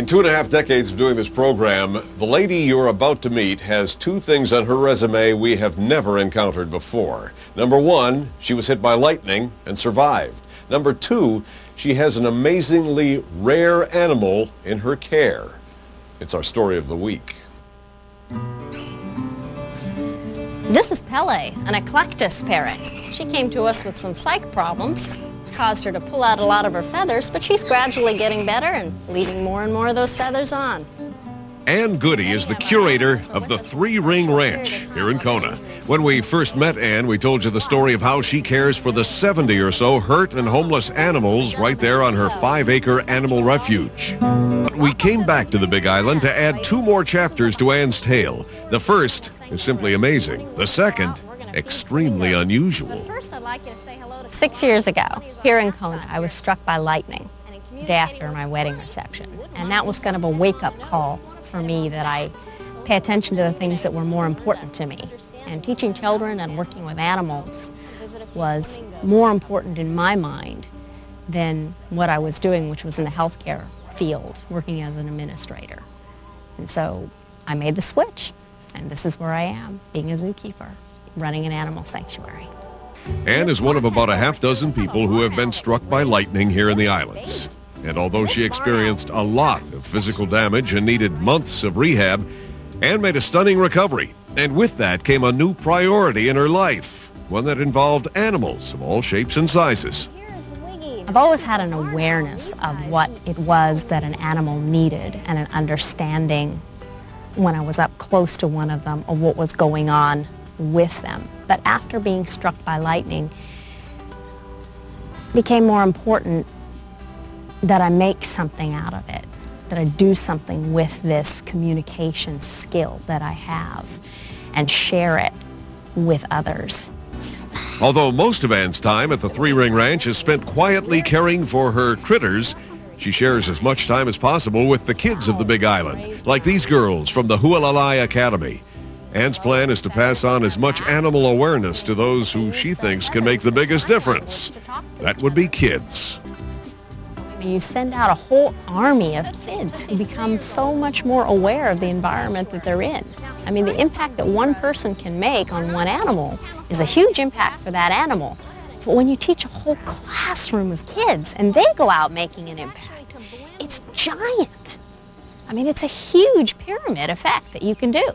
In 2.5 decades of doing this program, the lady you're about to meet has two things on her resume we have never encountered before. Number one, she was hit by lightning and survived. Number two, she has an amazingly rare animal in her care. It's our story of the week. This is Pele, an eclectus parrot. She came to us with some psych problems. It's caused her to pull out a lot of her feathers, but she's gradually getting better and leaving more and more of those feathers on. Ann Goody is the curator of the Three Ring Ranch here in Kona. When we first met Ann, we told you the story of how she cares for the 70 or so hurt and homeless animals right there on her 5-acre animal refuge. But we came back to the Big Island to add 2 more chapters to Ann's tale. The first is simply amazing. The second, extremely unusual. First, I'd like you to say hello to 6 years ago, here in Kona, I was struck by lightning the day after my wedding reception. And that was kind of a wake-up call for me that I pay attention to the things that were more important to me. And teaching children and working with animals was more important in my mind than what I was doing, which was in the healthcare field, working as an administrator. And so I made the switch, and this is where I am, being a zookeeper, running an animal sanctuary. Ann is one of about a half-dozen people who have been struck by lightning here in the islands. And although she experienced a lot of physical damage and needed months of rehab, Ann made a stunning recovery. And with that came a new priority in her life, one that involved animals of all shapes and sizes. I've always had an awareness of what it was that an animal needed and an understanding when I was up close to one of them of what was going on with them. But after being struck by lightning, it became more important that I make something out of it, that I do something with this communication skill that I have and share it with others. Although most of Ann's time at the Three Ring Ranch is spent quietly caring for her critters, she shares as much time as possible with the kids of the Big Island, like these girls from the Hualalai Academy. Ann's plan is to pass on as much animal awareness to those who she thinks can make the biggest difference. That would be kids. You send out a whole army of kids who become so much more aware of the environment that they're in. I mean, the impact that one person can make on one animal is a huge impact for that animal. But when you teach a whole classroom of kids and they go out making an impact, it's giant. I mean, it's a huge pyramid effect that you can do.